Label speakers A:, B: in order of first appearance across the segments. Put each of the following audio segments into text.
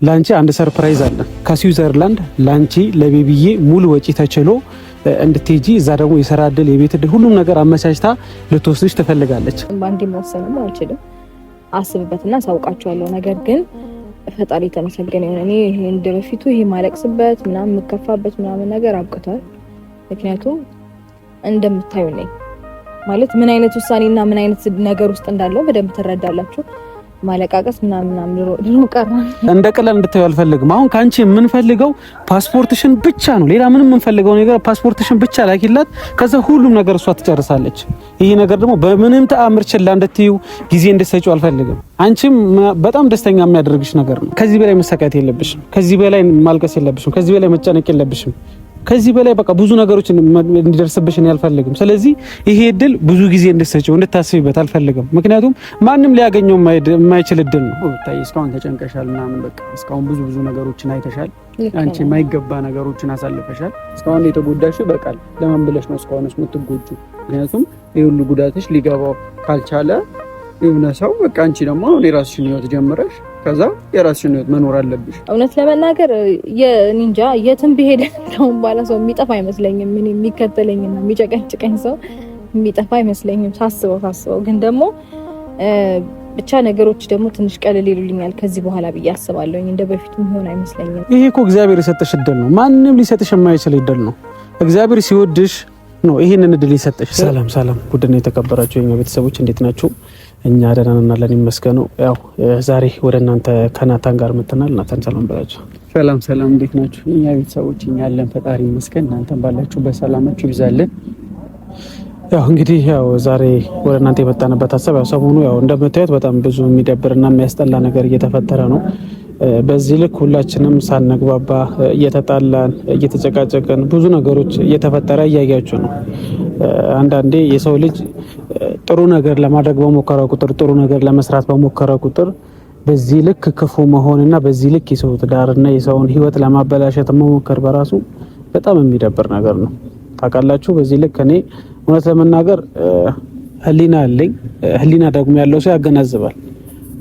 A: ላንቺ አንድ ሰርፕራይዝ አለ ከስዊዘርላንድ ላንቺ ለቤቢዬ ሙሉ ወጪ ተችሎ እንድትሄጂ እዛ ደግሞ የሥራ እድል የቤት እድል ሁሉም ነገር አመቻችታ ልትወስድሽ ትፈልጋለች።
B: ባንዲ መወሰንም አልችልም አስብበትና ሳውቃቸዋለሁ። ነገር ግን ፈጣሪ ተመሰገነ ይሁን እኔ እንደ በፊቱ ይሄ ማለቅስበት ምናምን መከፋበት ምናምን ነገር አብቅቷል። ምክንያቱም እንደምታዩ ነኝ ማለት ምን አይነት ውሳኔና ምን አይነት ነገር ውስጥ እንዳለው በደንብ ትረዳላችሁ። ማለቃቀስ ምናምን ድሮ ቀረ
A: እንደ ቀላል እንድታዩ አልፈልግም። አሁን ካንቺ የምንፈልገው ፓስፖርትሽን ብቻ ነው። ሌላ ምንም የምንፈልገው ነገር ፓስፖርትሽን ብቻ ላኪላት። ከዛ ሁሉም ነገር እሷ ትጨርሳለች። ይሄ ነገር ደግሞ በምንም ተአምር ችላ እንድትዩ ጊዜ እንድትሰጪው አልፈልግም። አንቺም በጣም ደስተኛ የሚያደርግሽ ነገር ነው። ከዚህ በላይ መሰቃየት የለብሽም። ከዚህ በላይ ማልቀስ የለብሽም። ከዚህ በላይ መጨነቅ የለብሽም። ከዚህ በላይ በቃ ብዙ ነገሮች እንዲደርስብሽ እኔ አልፈልግም። ስለዚህ ይሄ እድል ብዙ ጊዜ እንድትሰጪው እንድታስቢበት አልፈልግም። ምክንያቱም ማንም ሊያገኘው የማይችል እድል ነው። ታይ እስካሁን ተጨንቀሻል ምናምን በቃ እስካሁን ብዙ ነገሮችን አይተሻል። አንቺ የማይገባ ነገሮችን አሳልፈሻል። እስካሁን የተጎዳሽው በቃል ለማን ብለሽ ነው እስካሁንስ የምትጎጁ? ምክንያቱም ይሄ ሁሉ ጉዳትሽ ሊገባው ካልቻለ የሆነ ሰው በቃ አንቺ ደግሞ የራስሽን ህይወት ጀምረሽ ከዛ የራስሽን ህይወት መኖር አለብሽ።
B: እውነት ለመናገር የኒንጃ የትም ቢሄድ ነው ባላ ሰው የሚጠፋ አይመስለኝም። ምን የሚከተለኝና የሚጨቀጭቀኝ ሰው የሚጠፋ አይመስለኝም ሳስበው። ግን ደግሞ ብቻ ነገሮች ደግሞ ትንሽ ቀለል ይሉልኛል ከዚህ በኋላ ብዬ አስባለሁ። እንደ በፊቱ ሆነ አይመስለኝም።
A: ይሄ እኮ እግዚአብሔር የሰጠሽ እድል ነው። ማንም ሊሰጥሽ የማይችል እድል ነው። እግዚአብሔር ሲወድሽ ነው ይሄንን እድል ይሰጥሽ። ሰላም ጉድና የተከበራችሁ የኛ ቤተሰቦች እንዴት ናችሁ? እኛ ደህና ነን አለን ይመስገን። ያው ዛሬ ወደ እናንተ ከናታን ጋር መጥተናል። ናታን ሰላም በላችሁ። ሰላም እንዴት ናችሁ? እኛ ቤተሰቦች እኛ አለን ፈጣሪ ይመስገን። እናንተም ባላችሁ በሰላማችሁ ይብዛልን። ያው እንግዲህ ያው ዛሬ ወደ እናንተ የመጣንበት ሀሳብ ያው ሰሞኑ ያው እንደምታዩት በጣም ብዙ የሚደብርና የሚያስጠላ ነገር እየተፈጠረ ነው። በዚህ ልክ ሁላችንም ሳንግባባ እየተጣላን እየተጨቃጨቀን ብዙ ነገሮች እየተፈጠረ እያያችሁ ነው። አንዳንዴ የሰው ልጅ ጥሩ ነገር ለማድረግ በሞከረ ቁጥር ጥሩ ነገር ለመስራት በሞከረ ቁጥር በዚህ ልክ ክፉ መሆንና በዚህ ልክ የሰው ትዳርና የሰውን ሕይወት ለማበላሸት መሞከር በራሱ በጣም የሚደብር ነገር ነው። ታውቃላችሁ በዚህ ልክ እኔ እውነት ለመናገር ህሊና አለኝ። ህሊና ደግሞ ያለው ሰው ያገናዝባል።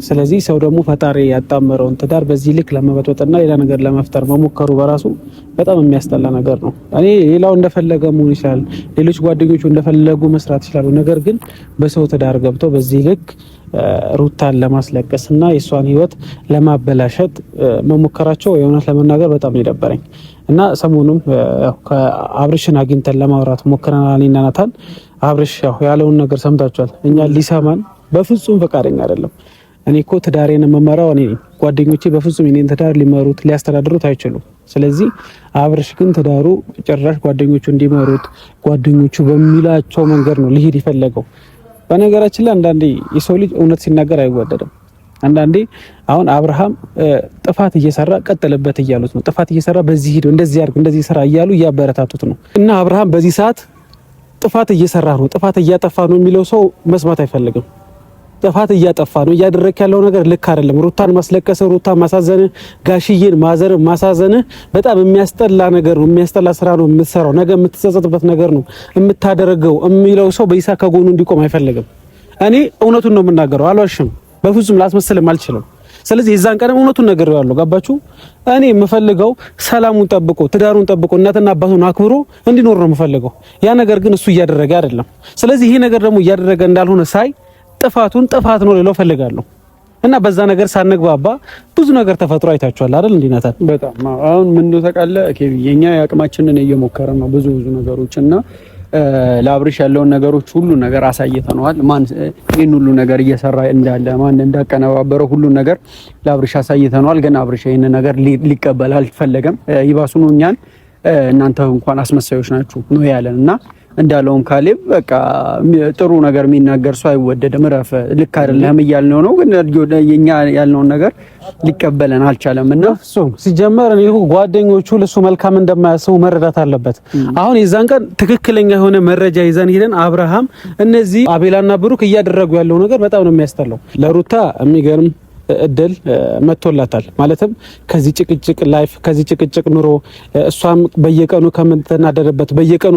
A: ስለዚህ ሰው ደግሞ ፈጣሪ ያጣመረውን ትዳር በዚህ ልክ ለመበጥበጥና ሌላ ነገር ለመፍጠር መሞከሩ በራሱ በጣም የሚያስጠላ ነገር ነው። እኔ ሌላው እንደፈለገ መሆን ይችላል፣ ሌሎች ጓደኞቹ እንደፈለጉ መስራት ይችላሉ። ነገር ግን በሰው ትዳር ገብተው በዚህ ልክ ሩታን ለማስለቀስና የሷን ህይወት ለማበላሸት መሞከራቸው የእውነት ለመናገር በጣም ይደበረኝ እና ሰሞኑም አብርሽን አግኝተን ለማውራት ሞክረናል። እኔና ናታን አብርሽ ያለውን ነገር ሰምታችኋል። እኛ ሊሰማን በፍጹም ፈቃደኛ አይደለም። እኔ እኮ ትዳሬን መመራው እኔ ነኝ። ጓደኞቼ በፍጹም እኔን ትዳር ሊመሩት ሊያስተዳድሩት አይችሉም። ስለዚህ አብርሽ ግን ትዳሩ ጭራሽ ጓደኞቹ እንዲመሩት ጓደኞቹ በሚላቸው መንገድ ነው ሊሄድ ይፈለገው። በነገራችን ላይ አንዳንዴ የሰው ልጅ እውነት ሲናገር አይወደድም። አንዳንዴ አሁን አብርሃም ጥፋት እየሰራ ቀጥልበት እያሉት ነው። ጥፋት እየሰራ በዚህ ሄዶ እንደዚህ ያርግ እንደዚህ ስራ እያሉ እያበረታቱት ነው። እና አብርሃም በዚህ ሰዓት ጥፋት እየሰራ ነው ጥፋት እያጠፋ ነው የሚለው ሰው መስማት አይፈልግም። ጥፋት እያጠፋ ነው እያደረክ ያለው ነገር ልክ አይደለም። ሩታን ማስለቀስ ሩታን ማሳዘን ጋሽዬን ማዘር ማሳዘን በጣም የሚያስጠላ ነገር ነው። የሚያስጠላ ስራ ነው የምትሰራው። ነገ የምትጸጸትበት ነገር ነው የምታደርገው የሚለው ሰው በይሳ ከጎኑ እንዲቆም አይፈልግም። እኔ እውነቱን ነው የምናገረው፣ አልዋሽም፣ በፍጹም ላስመስልም አልችልም። ስለዚህ የዛን ቀን እውነቱን ነገር ያለው ገባችሁ። እኔ የምፈልገው ሰላሙን ጠብቆ ትዳሩን ጠብቆ እናትና አባቱን አክብሮ እንዲኖር ነው የምፈልገው። ያ ነገር ግን እሱ እያደረገ አይደለም። ስለዚህ ይሄ ነገር ደግሞ እያደረገ እንዳልሆነ ሳይ ጥፋቱን ጥፋት ነው ልለው ፈልጋለሁ። እና በዛ ነገር ሳንግባባ ብዙ ነገር ተፈጥሮ አይታችኋል አይደል? እንዲናታል በጣም አሁን ምን ነው ተቃለ የኛ ያቅማችንን እየሞከረ ነው ብዙ ነገሮች እና ለአብርሽ ያለውን ነገሮች ሁሉ ነገር አሳይተነዋል። ማን ይሄን ሁሉ ነገር እየሰራ እንዳለ ማን እንዳቀነባበረው ሁሉ ነገር ለአብርሽ አሳይተነዋል። ግን አብርሽ ይሄን ነገር ሊቀበል አልፈለገም። ይባሱኑ እኛን እናንተ እንኳን አስመሳዮች ናችሁ ነው ያለን እና እንዳለውም ካሌብ በቃ ጥሩ ነገር የሚናገር ሰው አይወደድም። ረፈ ልክ አይደለም እያልነው ነው። ግን የኛ ያልነውን ነገር ሊቀበለን አልቻለም እና እሱ ሲጀመር እኔ ጓደኞቹ ለሱ መልካም እንደማያስቡ መረዳት አለበት። አሁን የዛን ቀን ትክክለኛ የሆነ መረጃ ይዘን ሄደን አብርሃም እነዚህ አቤላና ብሩክ እያደረጉ ያለው ነገር በጣም ነው የሚያስጠላው። ለሩታ የሚገርም እድል መጥቶላታል። ማለትም ከዚህ ጭቅጭቅ ላይፍ ከዚህ ጭቅጭቅ ኑሮ እሷም በየቀኑ ከምትናደርበት በየቀኑ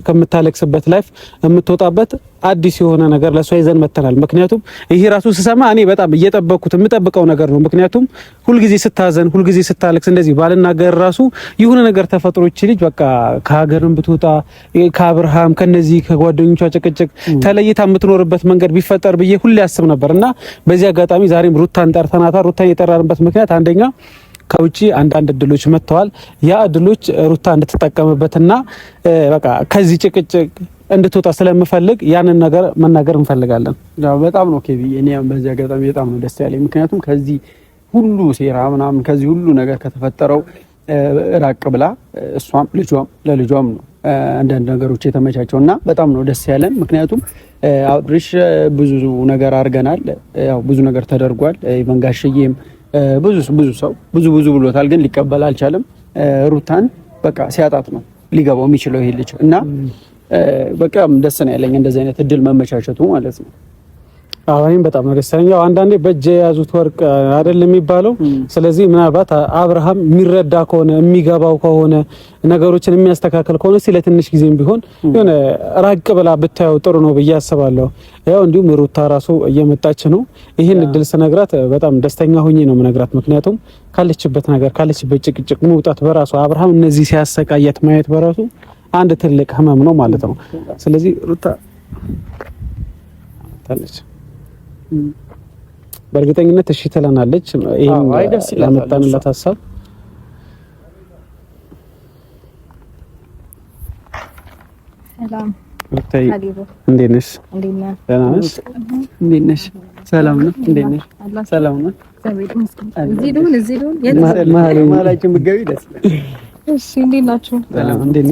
A: ከምታለቅስበት ላይፍ የምትወጣበት አዲስ የሆነ ነገር ለሷ ይዘን መተናል። ምክንያቱም ይሄ ራሱ ስሰማ እኔ በጣም የምጠብቀው ነገር ነው። ምክንያቱም ሁልጊዜ ስታዘን፣ ሁልጊዜ ስታለቅስ እንደዚህ ባልናገር ራሱ የሆነ ነገር ተፈጥሮ ይቺ ልጅ በቃ ከሀገርም ብትወጣ ከአብርሃም ከነዚህ ከጓደኞቿ ጭቅጭቅ ተለይታ የምትኖርበት መንገድ ቢፈጠር ብዬ ሁሌ አስብ ነበርና በዚህ አጋጣሚ ዛሬም ሩታን ጠርተናታል። ሩታን የጠራንበት ምክንያት አንደኛ ከውጪ አንዳንድ እድሎች መጥተዋል። ያ እድሎች ሩታ እንድትጠቀምበትና በቃ ከዚህ ጭቅጭቅ እንድትወጣ ስለምፈልግ ያንን ነገር መናገር እንፈልጋለን።
C: ያው በጣም ነው ኬቢ፣ እኔ በዚህ አጋጣሚ በጣም ነው ደስ ያለኝ። ምክንያቱም ከዚህ ሁሉ ሴራ ምናምን ከዚህ ሁሉ ነገር ከተፈጠረው ራቅ ብላ እሷም ለልጇም ነው አንዳንድ ነገሮች የተመቻቸውና በጣም ነው ደስ ያለን። ምክንያቱም አብርሽ ብዙ ነገር አድርገናል፣ ያው ብዙ ነገር ተደርጓል። ኢቫንጋሽዬም ብዙ ሰው ብዙ ብሎታል፣ ግን ሊቀበል አልቻለም። ሩታን በቃ ሲያጣት ነው ሊገባው የሚችለው ይሄ ልጅ እና በቃ ደስ ነው ያለኝ እንደዚህ አይነት እድል መመቻቸቱ ማለት ነው።
A: እኔም በጣም ነው ደስ ያለኝ። ያው አንዳንዴ በእጅ የያዙት ወርቅ አይደለም የሚባለው። ስለዚህ ምናልባት አብርሃም የሚረዳ ከሆነ የሚገባው ከሆነ ነገሮችን የሚያስተካክል ከሆነ ለትንሽ ጊዜም ቢሆን የሆነ ራቅ ብላ ብታየው ጥሩ ነው ብዬ አስባለሁ። ያው እንዲሁም ሩታ ራሱ እየመጣች ነው። ይሄን እድል ስነግራት በጣም ደስተኛ ሆኜ ነው የምነግራት። ምክንያቱም ካለችበት ነገር ካለችበት ጭቅጭቅ መውጣት በራሱ አብርሃም እነዚህ ሲያሰቃያት ማየት በራሱ አንድ ትልቅ ህመም ነው ማለት ነው። ስለዚህ ሩታ ታለች በእርግጠኝነት እሺ ትለናለች። ይሄን ለመጣንላት ሀሳብ
B: ሰላም
A: ሩታዬ፣ እንዴት ነሽ? ደህና ነሽ?
C: እንዴት ነሽ? ሰላም ነው? እንዴት ነሽ? ሰላም ነው?
B: እዚህ ደውን
C: ማላችን ብትገቢ ደስ ይላል።
B: እሺ፣ እንዴት ናችሁ?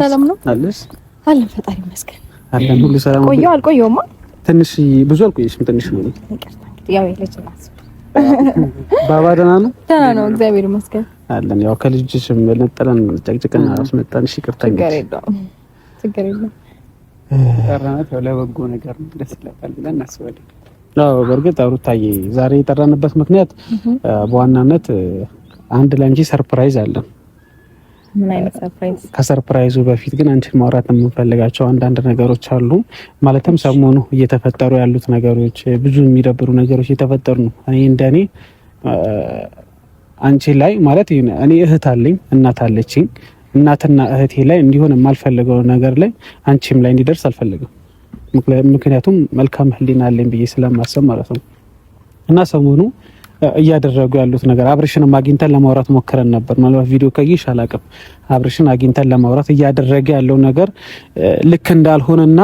B: ሰላም ነው
A: አለሽ?
B: አለን፣ ፈጣሪ ይመስገን
A: አለን። ሁሉ ሰላም ነው?
B: ቆየሁ አልቆየሁማ?
A: ትንሽ ብዙ አልቆየሽም፣ ትንሽ ነው።
B: ያው የለችም
A: ባባ ደህና ነው?
B: ደህና ነው፣ እግዚአብሔር ይመስገን
A: አለን። ያው ከልጅሽም ነጠለን ጨቅጭቀን አስመጣን። እሺ፣ ይቅርታ
B: ችግር የለም።
C: ጠራናት ያው ለበጎ ነገር ነው፣ ደስ ይላል ብለን እናስባለን።
A: አዎ፣ በእርግጥ ሩታዬ ዛሬ የጠራንበት ምክንያት በዋናነት አንድ ላንቺ ሰርፕራይዝ አለን።
B: ምን አይነት ሰርፕራይዝ?
A: ከሰርፕራይዙ በፊት ግን አንቺን ማውራት የምንፈልጋቸው አንዳንድ ነገሮች አሉ። ማለትም ሰሞኑ እየተፈጠሩ ያሉት ነገሮች ብዙ የሚደብሩ ነገሮች እየተፈጠሩ ነው። እኔ እንደኔ አንቺ ላይ ማለት እኔ እህት አለኝ፣ እናት አለችኝ። እናትና እህቴ ላይ እንዲሆን የማልፈልገው ነገር ላይ አንቺም ላይ እንዲደርስ አልፈልግም። ምክንያቱም መልካም ሕሊና አለኝ ብዬ ስለማሰብ ማለት ነው። እና ሰሞኑ እያደረጉ ያሉት ነገር አብርሽንም አግኝተን ለማውራት ሞክረን ነበር። ማለት ቪዲዮ ከይሽ አላቅም። አብርሽን አግኝተን ለማውራት እያደረገ ያለው ነገር ልክ እንዳልሆነና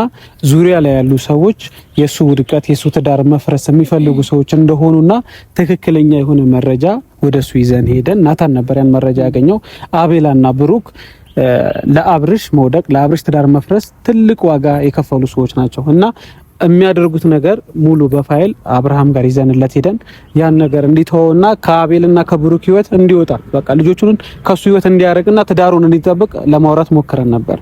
A: ዙሪያ ላይ ያሉ ሰዎች የሱ ውድቀት የሱ ትዳር መፍረስ የሚፈልጉ ሰዎች እንደሆኑና ትክክለኛ የሆነ መረጃ ወደሱ ይዘን ሄደን ናታን ነበር ያን መረጃ ያገኘው። አቤላና ብሩክ ለአብርሽ መውደቅ ለአብርሽ ትዳር መፍረስ ትልቅ ዋጋ የከፈሉ ሰዎች ናቸው እና የሚያደርጉት ነገር ሙሉ በፋይል አብርሃም ጋር ይዘንለት ሄደን ያን ነገር እንዲተውና ከአቤልና ከብሩክ ህይወት እንዲወጣ በቃ ልጆቹን ከሱ ህይወት እንዲያርቅና ትዳሩን እንዲጠብቅ ለማውራት ሞክረን ነበር።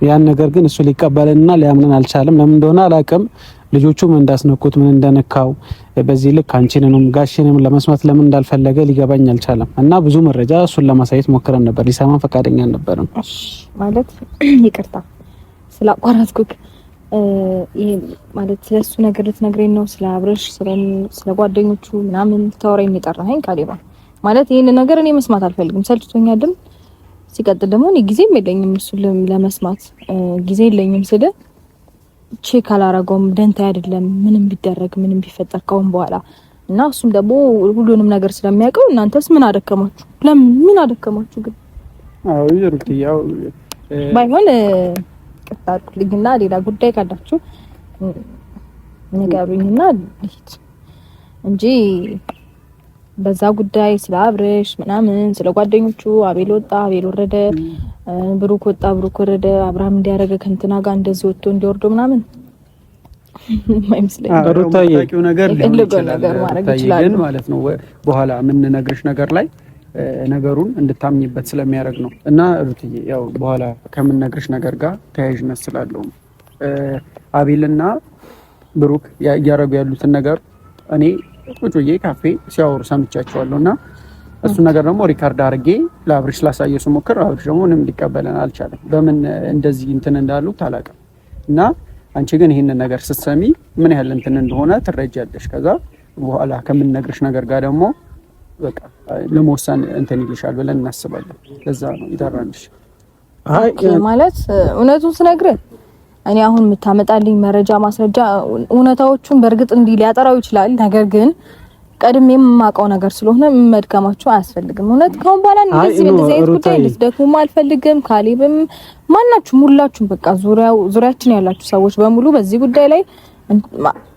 A: ያን ነገር ግን እሱ ሊቀበልና ሊያምነን አልቻለም። ለምን እንደሆነ አላውቅም። ልጆቹም እንዳስነኩት ምን እንደነካው በዚህ ልክ አንቺንም ጋሽንም ለመስማት ለምን እንዳልፈለገ ሊገባኝ አልቻለም እና ብዙ መረጃ እሱን ለማሳየት ሞክረን ነበር። ሊሰማን ፈቃደኛ አልነበረም።
B: ማለት ይቅርታ ስላቋረጥኩክ ይሄ ማለት ስለሱ ነገር ልትነግረኝ ነው? ስለ አብርሽ ስለ ጓደኞቹ ምናምን ታወራኝ የጠራኸኝ ካሌባ? ማለት ይሄን ነገር እኔ መስማት አልፈልግም፣ ሰልችቶኛልም። ሲቀጥል ደግሞ እኔ ጊዜም የለኝም እሱ ለመስማት ጊዜ የለኝም ስለ ቼክ አላረገውም። ደንታ አይደለም ምንም ቢደረግ ምንም ቢፈጠር ካሁን በኋላ እና እሱም ደግሞ ሁሉንም ነገር ስለሚያውቀው እናንተስ ምን አደከማችሁ? ለምን ምን አደከማችሁ ግን?
C: አዎ ይሩት ያው
B: ባይሆን ቅጣልኝና ሌላ ጉዳይ ካላችሁ ንገሩኝና ልሂድ እንጂ በዛ ጉዳይ ስለ አብርሽ ምናምን ስለ ጓደኞቹ አቤል ወጣ አቤል ወረደ፣ ብሩክ ወጣ ብሩክ ወረደ፣ አብርሃም እንዲያረገ ከእንትና ጋር እንደዚህ ወጥቶ እንዲወርዶ ምናምን ማይመስለኝ
C: ታውቂው ነገር ማድረግ ይችላል ማለት ነው። በኋላ የምንነግርሽ ነገር ላይ ነገሩን እንድታምኝበት ስለሚያደርግ ነው። እና ሩትዬ ያው በኋላ ከምንነግርሽ ነገር ጋር ተያያዥነት ስላለው አቤልና ብሩክ እያደረጉ ያሉትን ነገር እኔ ቁጭ ብዬ ካፌ ሲያወሩ ሰምቻቸዋለሁ እና እሱ ነገር ደግሞ ሪካርድ አድርጌ ለአብርሽ ላሳየው ስሞክር አብርሽ ደግሞ ምንም ሊቀበለን አልቻለም። በምን እንደዚህ እንትን እንዳሉት አላውቅም። እና አንቺ ግን ይሄንን ነገር ስትሰሚ ምን ያህል እንትን እንደሆነ ትረጃለሽ። ከዛ በኋላ ከምንነግርሽ ነገር ጋር ደግሞ በቃ ለመወሰን እንትን ይልሻል ብለን እናስባለን። ለዛ ነው ይጠራልሽ።
A: አይ
B: ማለት እውነቱን ስነግርህ እኔ አሁን የምታመጣልኝ መረጃ ማስረጃ እውነታዎቹን በእርግጥ እንዲህ ሊያጠራው ይችላል። ነገር ግን ቀድሜ የማውቀው ነገር ስለሆነ መድከማችሁ አያስፈልግም። እውነት ካሁን በኋላ እንደዚህ አይነት ጉዳይ ልትደክሙ አልፈልግም። ካሌብም ማናችሁም ሁላችሁም በቃ ዙሪያችን ያላችሁ ሰዎች በሙሉ በዚህ ጉዳይ ላይ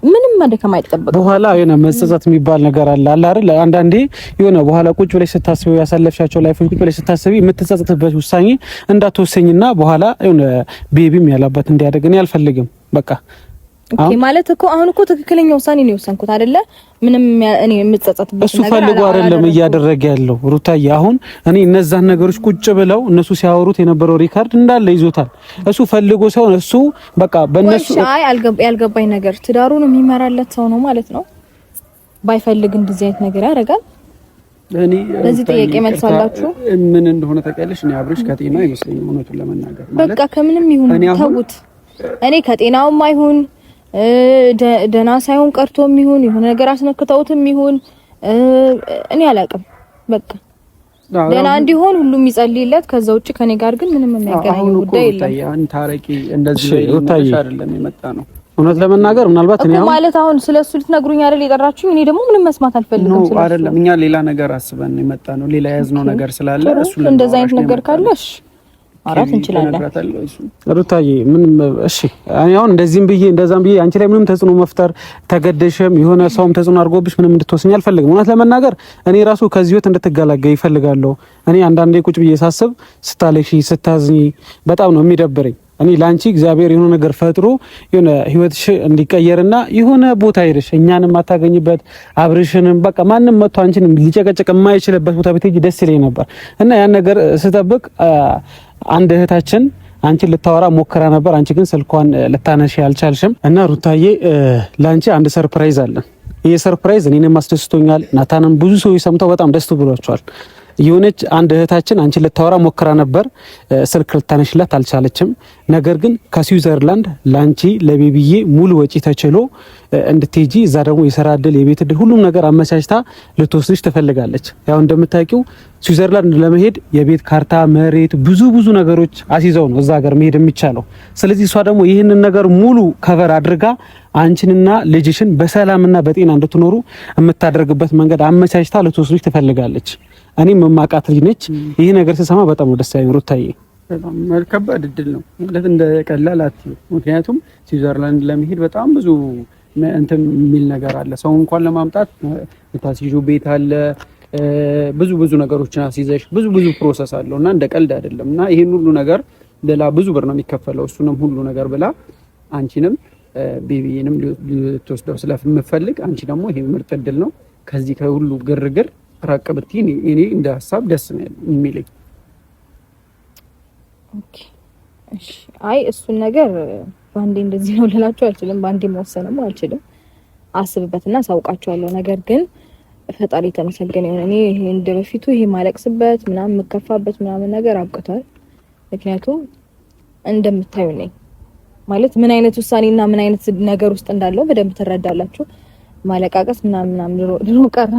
B: ምንም መደከም አይጠበቅም። በኋላ
A: የሆነ መጸጸት የሚባል ነገር አለ አይደል? አንዳንዴ የሆነ በኋላ ቁጭ ብለሽ ስታስቢ ያሳለፍሻቸው ላይፎች ቁጭ ብለሽ ስታስቢ የምትጸጸትበት ውሳኔ እንዳትወሰኝና በኋላ የሆነ ቤቢም ያላባት እንዲያደግ እኔ አልፈልግም። በቃ
B: ኦኬ ማለት እኮ አሁን እኮ ትክክለኛ ውሳኔ ነው የወሰንኩት አይደለ? ምንም እኔ የምትጸጸትበት
A: ነገር እሱ ፈልጎ አይደለም እያደረገ ያለው ሩታዬ። አሁን እኔ እነዛን ነገሮች ቁጭ ብለው እነሱ ሲያወሩት የነበረው ሪካርድ እንዳለ ይዞታል። እሱ ፈልጎ ሳይሆን እሱ በቃ በእነሱ
B: አይ ያልገባኝ ነገር ትዳሩን የሚመራለት ሰው ነው ማለት ነው። ባይፈልግ እንደዚህ አይነት ነገር ያደርጋል?
C: እኔ
B: ለዚህ ጥያቄ መልሳላችሁ
C: ምን እንደሆነ ታውቂያለሽ? እኔ አብርሽ ከጤና አይመስለኝም እውነቱን ለመናገር ማለት
B: በቃ ከምንም ይሁን ተውት። እኔ ከጤናውም አይሁን ደና ሳይሆን ቀርቶም ይሁን የሆነ ነገር አስነክተውትም ይሁን እኔ አላውቅም። በቃ ደና እንዲሆን ሁሉም ይጸልይለት። ከዛ ውጪ ከኔ ጋር ግን ምንም የሚያገናኝ ጉዳይ የለም።
C: ያን ታረቂ እንደዚህ አይደለም የመጣ ነው።
A: እውነት ለመናገር ምናልባት እኔ
B: ማለት አሁን ስለሱ ልትነግሩኝ አይደል የጠራችሁኝ? እኔ ደግሞ ምንም መስማት አልፈልግም ስለሱ
C: አይደለም። እኛ ሌላ ነገር አስበን ነው የመጣ ነው። ሌላ ያዝነው ነገር ስላለ እሱ
B: እንደዛ አይነት ነገር ካለሽ አራት እንችላለን።
A: ሩታዬ ምንም እሺ፣ እኔ አሁን እንደዚህም ብዬ እንደዛም ብዬ አንቺ ላይ ምንም ተጽዕኖ መፍጠር ተገደሽም የሆነ ሰውም ተጽዕኖ አድርጎብሽ ምንም እንድትወስኝ አልፈልግም። እውነት ለመናገር እኔ ራሱ ከዚህ ህይወት እንድትገላገይ ይፈልጋለሁ። እኔ አንዳንዴ ቁጭ ብዬ ሳስብ ስታለቅሺ ስታዝኝ በጣም ነው የሚደብረኝ። እኔ ላንቺ እግዚአብሔር የሆነ ነገር ፈጥሮ የሆነ ህይወትሽ እንዲቀየርና የሆነ ቦታ ሄደሽ እኛንም አታገኝበት አብርሽንም በቃ ማንም መጥቶ አንቺንም ሊጨቀጨቅ የማይችልበት ቦታ ብትሄጂ ደስ ይለኝ ነበር እና ያን ነገር ስጠብቅ አንድ እህታችን አንቺን ልታወራ ሞክራ ነበር። አንቺ ግን ስልኳን ልታነሺ አልቻልሽም እና ሩታዬ ላንቺ አንድ ሰርፕራይዝ አለ። ይሄ ሰርፕራይዝ እኔንም አስደስቶኛል። ናታንም ብዙ ሰዎች ሰምተው በጣም ደስ ብሏቸዋል። የሆነች አንድ እህታችን አንቺን ልታወራ ሞክራ ነበር። ስልክ ልታነሽላት አልቻለችም። ነገር ግን ከስዊዘርላንድ ላንቺ ለቤቢዬ ሙሉ ወጪ ተችሎ እንድትሄጂ እዛ ደግሞ የሥራ እድል የቤት እድል ሁሉም ነገር አመቻችታ ልትወስድሽ ትፈልጋለች። ያው እንደምታውቂው ስዊዘርላንድ ለመሄድ የቤት ካርታ፣ መሬት፣ ብዙ ነገሮች አስይዘው ነው እዛ ሀገር መሄድ የሚቻለው። ስለዚህ እሷ ደግሞ ይህንን ነገር ሙሉ ከቨር አድርጋ አንቺንና ልጅሽን በሰላምና በጤና እንድትኖሩ የምታደርግበት መንገድ አመቻችታ ልትወስድሽ ትፈልጋለች። እኔም መማቃት ልጅ ነች። ይሄ ነገር ስሰማ በጣም ነው ደስ ያለኝ ሩታዬ።
C: በጣም ከባድ እድል ነው ማለት እንደ ቀላል አትዩ። ምክንያቱም ስዊዘርላንድ ለመሄድ በጣም ብዙ እንትን የሚል ነገር አለ። ሰው እንኳን ለማምጣት የታስይዙ ቤት አለ፣ ብዙ ነገሮችን አስይዘሽ ብዙ ፕሮሰስ አለው እና እንደ ቀልድ አይደለም እና ይሄን ሁሉ ነገር ሌላ ብዙ ብር ነው የሚከፈለው። እሱንም ሁሉ ነገር ብላ አንቺንም ቤቢዬንም ልትወስደው ስለምፈልግ አንቺ ደግሞ ይሄ ምርጥ እድል ነው። ከዚህ ከሁሉ ግርግር ራቅ ብትይ እኔ እንደ ሀሳብ ደስ ነው የሚለኝ።
B: ኦኬ እሺ። አይ እሱን ነገር ባንዴ እንደዚህ ነው ልላችሁ አልችልም። ባንዴ መወሰንም አልችልም። አስብበትና ሳውቃችኋለሁ። ነገር ግን ፈጣሪ ተመሰገነ ይሁን። እኔ ይሄ እንደበፊቱ ይሄ ማለቅስበት ምናምን መከፋበት ምናምን ነገር አብቅቷል። ምክንያቱም እንደምታዩ ነኝ ማለት ምን አይነት ውሳኔና ምን አይነት ነገር ውስጥ እንዳለው በደንብ ትረዳላችሁ። ማለቃቀስ ምናምን ድሮ ቀረ።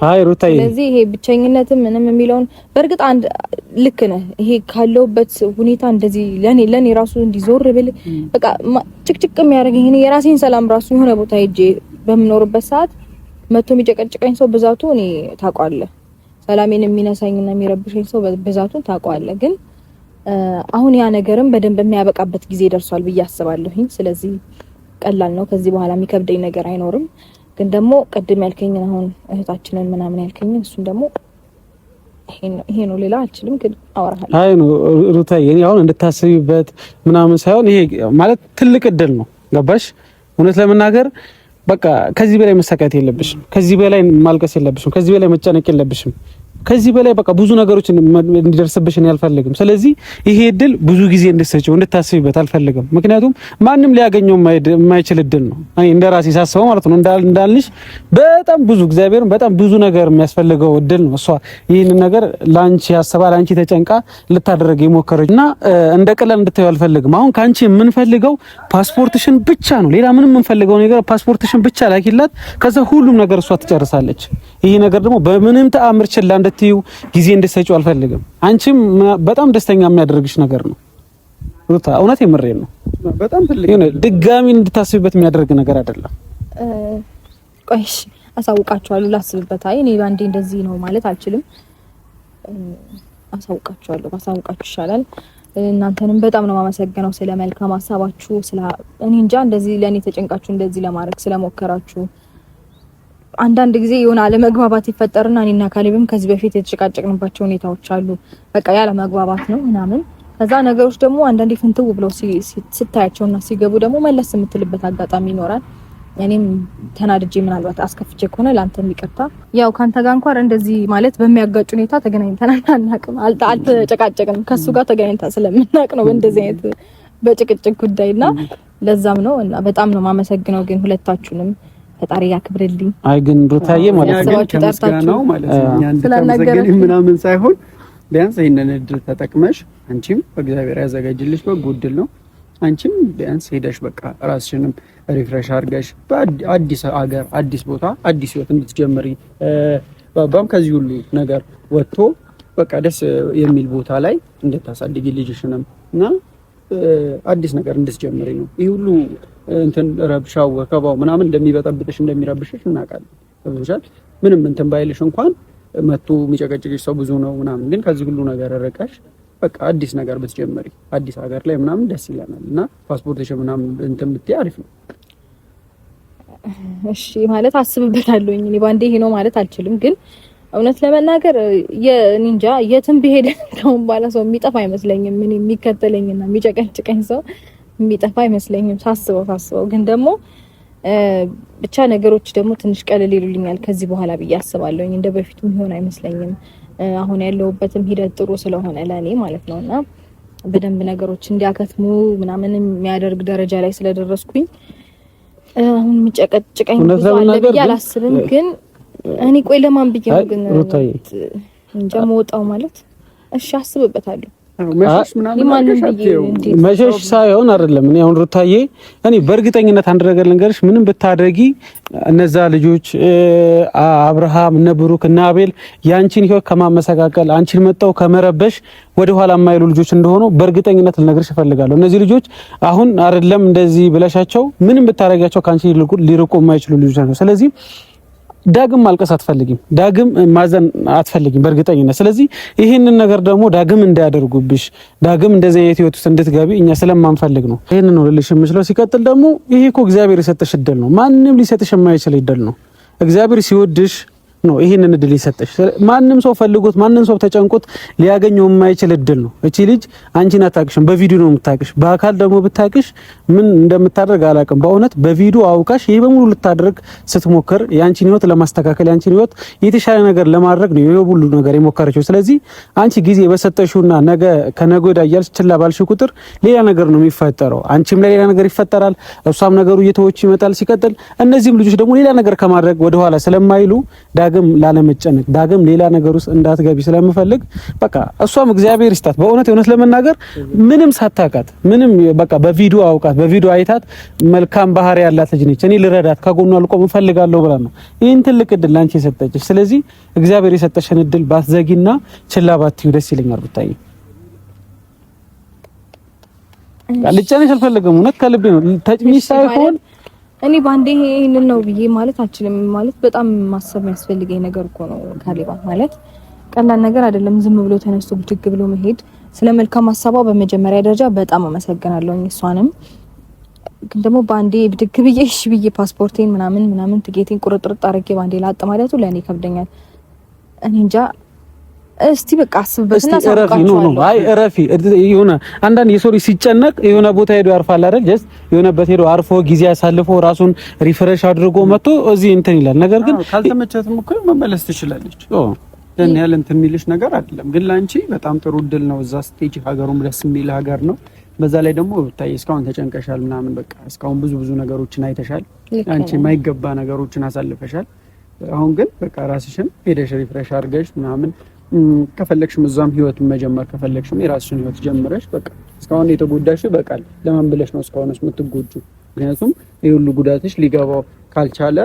A: አይ ሩታዬ፣ ስለዚህ
B: ይሄ ብቸኝነትም ምንም የሚለውን በእርግጥ አንድ ልክ ነህ። ይሄ ካለውበት ሁኔታ እንደዚህ ለኔ ራሱ እንዲዞር ብል በቃ ጭቅጭቅ የሚያደርገኝ እኔ የራሴን ሰላም ራሱ የሆነ ቦታ ሄጄ በምኖርበት ሰዓት መጥቶ የሚጨቀጭቀኝ ሰው ብዛቱ እኔ ታውቃለህ። ሰላሜን የሚነሳኝና የሚረብሸኝ ሰው ብዛቱን ታውቃለህ። ግን አሁን ያ ነገርም በደንብ የሚያበቃበት ጊዜ ደርሷል ብዬ አስባለሁኝ። ስለዚህ ቀላል ነው። ከዚህ በኋላ የሚከብደኝ ነገር አይኖርም። ግን ደግሞ ቅድም ያልከኝን አሁን እህታችንን ምናምን ያልከኝን እሱን ደግሞ ይሄ ነው ሌላ አልችልም። ግን አወራለሁ። አይ
A: ነው ሩታዬ፣ እኔ አሁን እንድታስቢበት ምናምን ሳይሆን ይሄ ማለት ትልቅ እድል ነው። ገባሽ? እውነት ለመናገር በቃ ከዚህ በላይ መሰቃየት የለብሽም። ከዚህ በላይ ማልቀስ የለብሽም። ከዚህ በላይ መጨነቅ የለብሽም። ከዚህ በላይ በቃ ብዙ ነገሮች እንዲደርስብሽ እኔ አልፈልግም። ስለዚህ ይሄ እድል ብዙ ጊዜ እንድትሰጪው እንድታስቢበት አልፈልግም። ምክንያቱም ማንም ሊያገኘው የማይችል እድል ነው። እኔ እንደራሴ ሳስበው ማለት ነው እንዳልንሽ በጣም ብዙ እግዚአብሔርን በጣም ብዙ ነገር የሚያስፈልገው እድል ነው። እሷ ይህንን ነገር ላንቺ ያሰባ ላንቺ ተጨንቃ ልታደርግ የሞከረች እና እንደ ቀላል እንድታዩ አልፈልግም። አሁን ካንቺ የምንፈልገው ፓስፖርትሽን ብቻ ነው። ሌላ ምንም የምንፈልገው ነገር ፓስፖርትሽን ብቻ ላኪላት። ከዛ ሁሉም ነገር እሷ ትጨርሳለች። ይሄ ነገር ደግሞ በምንም ተአምር ችላ እንድትዩ ጊዜ እንድትሰጪው አልፈልግም። አንቺም በጣም ደስተኛ የሚያደርግሽ ነገር ነው ሩታ፣ እውነት የምሬን ነው። በጣም ትልቅ ድጋሚ እንድታስብበት የሚያደርግ ነገር አይደለም።
B: ቆይሽ አሳውቃቸዋለሁ፣ ላስብበት። አይ እኔ ባንዴ እንደዚህ ነው ማለት አልችልም። አሳውቃቸዋለሁ፣ ባሳውቃችሁ ይሻላል። እናንተንም በጣም ነው የማመሰግነው ስለ መልካም ሀሳባችሁ። እኔ እንጃ እንደዚህ ለኔ ተጨንቃችሁ እንደዚህ ለማድረግ ስለሞከራችሁ። አንዳንድ ጊዜ የሆነ አለመግባባት ይፈጠርና እኔና ካሌብም ከዚህ በፊት የተጨቃጨቅንባቸው ሁኔታዎች አሉ። በቃ ያለ መግባባት ነው ምናምን። ከዛ ነገሮች ደግሞ አንዳንዴ ፍንትው ብለው ስታያቸውና ሲገቡ ደግሞ መለስ የምትልበት አጋጣሚ ይኖራል። እኔም ተናድጄ ምናልባት አስከፍቼ ከሆነ ላንተም ይቅርታ። ያው ካንተ ጋር እንኳን እንደዚህ ማለት በሚያጋጭ ሁኔታ ተገናኝተን አናውቅም፣ አልተጨቃጨቅንም። ከሱ ጋር ተገናኝተን ስለምናውቅ ነው በእንደዚህ አይነት በጭቅጭቅ ጉዳይና ለዛም ነው። እና በጣም ነው የማመሰግነው ግን ሁለታችሁንም ፈጣሪ ያክብርልኝ። አይ ግን ሩታዬ ማለት ነው ማለት ነው ስለነገረኝ ምናምን ሳይሆን ቢያንስ ይሄንን እድል ተጠቅመሽ አንቺም በእግዚአብሔር ያዘጋጅልሽ በጎ እድል ነው። አንቺም ቢያንስ ሄደሽ በቃ ራስሽንም ሪፍሬሽ አድርገሽ በአዲስ ሀገር፣ አዲስ ቦታ፣ አዲስ ህይወት እንድትጀምሪ ባባም ከዚህ ሁሉ ነገር ወጥቶ በቃ ደስ የሚል ቦታ ላይ እንድታሳድጊ ልጅሽንም እና አዲስ ነገር እንድትጀምሪ ነው። ይሄ ሁሉ እንትን ረብሻው ወከባው ምናምን እንደሚበጠብጥሽ እንደሚረብሽሽ እናውቃለን። ተብሎሻል። ምንም እንትን ባይልሽ እንኳን መጥቶ የሚጨቀጭቅሽ ሰው ብዙ ነው ምናምን፣ ግን ከዚህ ሁሉ ነገር ረቀሽ በቃ አዲስ ነገር ብትጀምሪ አዲስ ሀገር ላይ ምናምን ደስ ይለናል እና ፓስፖርትሽ ምናምን እንትን ብትይ አሪፍ ነው። እሺ ማለት አስብበታለሁ። እኔ ባንዴ ይሄ ነው ማለት አልችልም፣ ግን እውነት ለመናገር የኒንጃ የትም ቢሄድ ከውን ባላ ሰው የሚጠፋ አይመስለኝም። ምን የሚከተለኝና የሚጨቀጭቀኝ ሰው የሚጠፋ አይመስለኝም ሳስበው። ግን ደግሞ ብቻ ነገሮች ደግሞ ትንሽ ቀለል ይሉልኛል ከዚህ በኋላ ብዬ አስባለሁ። እንደ በፊቱ ሆነ አይመስለኝም። አሁን ያለውበትም ሂደት ጥሩ ስለሆነ ለኔ ማለት ነውና በደንብ ነገሮች እንዲያከትሙ ምናምን የሚያደርግ ደረጃ ላይ ስለደረስኩኝ አሁን የሚጨቀጭቀኝ ብዙ አለ ብዬ አላስብም። ግን እኔ ቆይ ለማን ብዬ ነው ግን እንጃ መውጣው ማለት እሺ አስብበታለሁ። መሸሽ ሳይሆን አይደለም። እኔ አሁን ሩታዬ እኔ በእርግጠኝነት አንድ ነገር ልንገርሽ፣ ምንም ብታደርጊ እነዛ ልጆች አብርሃም እነ ብሩክ እና አቤል ያንቺን ህይወት ከማመሰቃቀል አንቺን መጣው ከመረበሽ ወደ ኋላ የማይሉ ልጆች እንደሆኑ በእርግጠኝነት ልነግርሽ እፈልጋለሁ። እነዚህ ልጆች አሁን አይደለም እንደዚህ ብለሻቸው ምንም ብታደርጊያቸው ካንቺ ሊርቁ የማይችሉ ልጆች ናቸው። ስለዚህ ዳግም ማልቀስ አትፈልጊም፣ ዳግም ማዘን አትፈልጊም በእርግጠኝነት። ስለዚህ ይሄንን ነገር ደግሞ ዳግም እንዳያደርጉብሽ፣ ዳግም እንደዚህ አይነት ህይወት ውስጥ እንድትገቢ እኛ ስለማንፈልግ ነው ይሄንን ነው ልልሽ የምችለው። ሲቀጥል ደግሞ ይሄ እኮ እግዚአብሔር የሰጠሽ እድል ነው፣ ማንም ሊሰጥሽ የማይችል እድል ነው። እግዚአብሔር ሲወድሽ ነው ይሄንን እድል ይሰጠሽ። ማንም ሰው ፈልጎት ማንም ሰው ተጨንቆት ሊያገኘው የማይችል እድል ነው። እቺ ልጅ አንቺን አታውቅሽም፣ በቪዲዮ ነው የምታውቅሽ። በአካል ደግሞ ብታውቅሽ ምን እንደምታደርግ አላውቅም። በእውነት በቪዲዮ አውቃሽ ይሄ በሙሉ ልታደርግ ስትሞክር ያንቺን ህይወት ለማስተካከል ያንቺን ህይወት የተሻለ ነገር ለማድረግ ነው ይሄ ሁሉ ነገር የሞከረችው። ስለዚህ አንቺ ጊዜ በሰጠሽውና ነገ ከነገ ወዲያ እያልሽ ችላ ባልሽ ቁጥር ሌላ ነገር ነው የሚፈጠረው። አንቺም ላይ ሌላ ነገር ይፈጠራል፣ እሷም ነገሩ እየተወች ይመጣል። ሲቀጥል እነዚህም ልጆች ደግሞ ሌላ ነገር ከማድረግ ወደኋላ ስለማይሉ ዳግም ላለመጨነቅ ዳግም ሌላ ነገር ውስጥ እንዳትገቢ ስለምፈልግ በቃ እሷም እግዚአብሔር ይስጣት። በእውነት ለመናገር ምንም ሳታውቃት ምንም በቃ በቪዲዮ አውቃት በቪዲዮ አይታት መልካም ባህሪ ያላት ልጅ ነች። እኔ ልረዳት ከጎኗ ልቆም እፈልጋለሁ ብላ ነው ይሄን ትልቅ እድል ላንቺ የሰጠችሽ። ስለዚህ እግዚአብሔር የሰጠሽን እድል ባትዘጊና ችላ ባትዩ ደስ ይለኛል። ብታይ ልጨነሽ አልፈልግም። እውነት ከልቤ ነው ተጭሚሽ ሳይሆን እኔ ባንዴ ይሄንን ነው ብዬ ማለት አልችልም። ማለት በጣም ማሰብ የሚያስፈልገኝ ነገር እኮ ነው። ካሌባ ማለት ቀላል ነገር አይደለም። ዝም ብሎ ተነስቶ ብድግ ብሎ መሄድ። ስለ መልካም ሀሳቧ በመጀመሪያ ደረጃ በጣም አመሰግናለሁ። እሷንም ግን ደግሞ ባንዴ ብድግ ብዬ እሺ ብዬ ፓስፖርቴን ምናምን ትኬቴን ቁርጥርጥ አድርጌ ባንዴ ላጥ ማለቱ ለኔ ከብደኛል። እኔ እንጃ። እስቲ በቃ አስብበትና ሳውቃችሁ። አይ እረፊ። የሆነ አንዳንድ የሰው ልጅ ሲጨነቅ የሆነ ቦታ ሄዶ ያርፋል አይደል? ጀስት የሆነበት ሄዶ አርፎ ጊዜ አሳልፎ ራሱን ሪፍሬሽ አድርጎ መጥቶ እዚህ እንትን ይላል። ነገር ግን
C: ካልተመቸትም እኮ መመለስ ትችላለች። ያን ያህል እንትን የሚልሽ ነገር አይደለም። ግን ላንቺ በጣም ጥሩ እድል ነው። እዛ ስቴጅ ሀገሩም ደስ የሚል ሀገር ነው። በዛ ላይ ደግሞ ብታይ እስካሁን ተጨንቀሻል ምናምን በቃ እስካሁን ብዙ ነገሮችን አይተሻል። አንቺ የማይገባ ነገሮችን አሳልፈሻል። አሁን ግን በቃ ራስሽን ሄደሽ ሪፍሬሽ አድርገሽ ምናምን ከፈለግሽም እዛም ህይወት መጀመር ከፈለግሽም የራስሽን ህይወት ጀምረሽ በቃ እስካሁን የተጎዳሽ በቃል ለማን ብለሽ ነው እስካሁንስ የምትጎጁ? ምክንያቱም ይሄ ሁሉ ጉዳትሽ ሊገባው ካልቻለ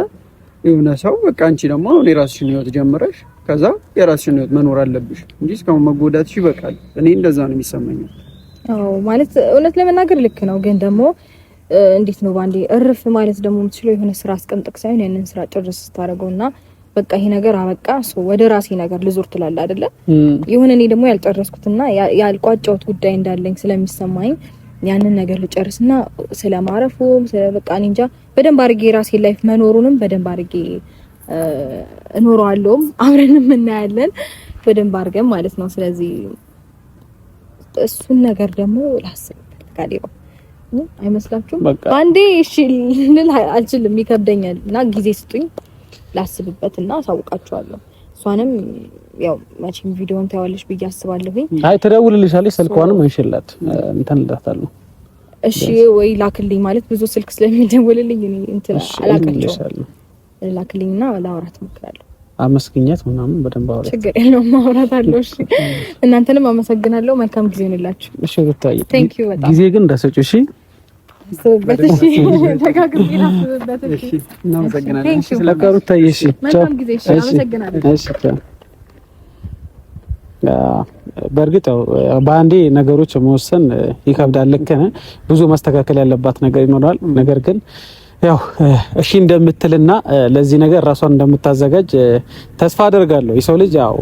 C: የሆነ ሰው በቃ አንቺ ደግሞ የራስሽን ህይወት ጀምረሽ ከዛ የራስሽን ህይወት መኖር አለብሽ እንጂ እስካሁን መጎዳትሽ ይበቃል። እኔ እንደዛ ነው የሚሰማኝ።
B: አዎ ማለት እውነት ለመናገር ልክ ነው። ግን ደግሞ እንዴት ነው ባንዴ እርፍ ማለት ደግሞ የምትችለው የሆነ ስራ አስቀምጠቅ ሳይሆን ያንን ስራ ጭርስ ስታደርገውና በቃ ይሄ ነገር አበቃ ወደ ራሴ ነገር ልዞር ትላለህ አይደለ? ይሁን እኔ ደግሞ ያልጨረስኩትና ያልቋጨሁት ጉዳይ እንዳለኝ ስለሚሰማኝ ያንን ነገር ልጨርስና ስለማረፉ በቃ እኔ እንጃ በደንብ አድርጌ ራሴ ላይፍ መኖሩንም በደንብ አድርጌ እኖረዋለሁም አብረንም እናያለን በደንብ አድርገን ማለት ነው። ስለዚህ እሱን ነገር ደግሞ ላስብበት ጋዴው አይመስላችሁም? አንዴ እሺ ልል አልችልም፣ ይከብደኛል እና ጊዜ ስጡኝ ላስብበትና አሳውቃችኋለሁ። እሷንም ያው መቼም ቪዲዮን ታያለሽ ብዬ አስባለሁ።
A: አይ ትደውልልሻለች፣ ስልኳንም እንሽላት እንትን እላታለሁ።
B: እሺ ወይ ላክልኝ ማለት ብዙ ስልክ ስለሚደውልልኝ እኔ እንትን አላውቃቸውም። ላክልኝና ላወራት እሞክራለሁ። አመስግኛት ምናምን በደንብ አወራት። ችግር የለውም ማውራት አለው። እሺ እናንተንም አመሰግናለሁ። መልካም ጊዜ ይሁንላችሁ። እሺ ብታይ ጊዜ ግን እንዳሰጪው እሺ አስብበት። እሺ ተጋግሪ አስብበት። እሺ እናመሰግናለን። እሺ ስለቀሩት ታይ። እሺ መልካም ጊዜ። እሺ አመሰግናለሁ። እሺ በእርግጥ በአንዴ ነገሮች መወሰን ይከብዳል። ልክ ነህ። ብዙ ማስተካከል ያለባት ነገር ይኖራል። ነገር ግን ያው እሺ እንደምትልና ለዚህ ነገር ራሷን እንደምታዘጋጅ ተስፋ አደርጋለሁ። የሰው ልጅ ያው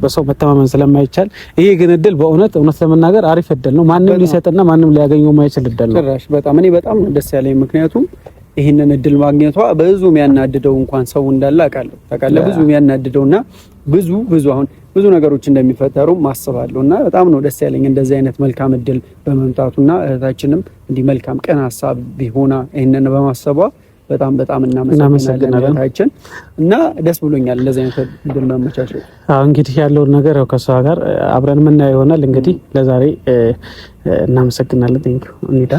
B: በሰው መተማመን ስለማይቻል ይሄ ግን እድል እውነት ለመናገር አሪፍ እድል ነው። ማንም ሊሰጥና ማንም ሊያገኘው የማይችል እድል ነው። ጭራሽ በጣም እኔ በጣም ደስ ያለኝ ምክንያቱም ይሄንን እድል ማግኘቷ ብዙ የሚያናድደው እንኳን ሰው እንዳለ አውቃለሁ። ታውቃለህ ብዙ የሚያናድደውና ብዙ አሁን ብዙ ነገሮች እንደሚፈጠሩ ማስባለሁና በጣም ነው ደስ ያለኝ እንደዚህ አይነት መልካም እድል በመምጣቱና እህታችንም እንዲህ መልካም ቀን ሐሳብ ቢሆና ይሄንን በማሰቧ በጣም እናመሰግናለን እህታችን እና ደስ ብሎኛል እንደዚህ አይነት እድል መመቻቸት። እንግዲህ ያለውን ነገር ያው ከሷ ጋር አብረን የምናየው ይሆናል። እንግዲህ ለዛሬ እናመሰግናለን። ቴንኪው እንዴታ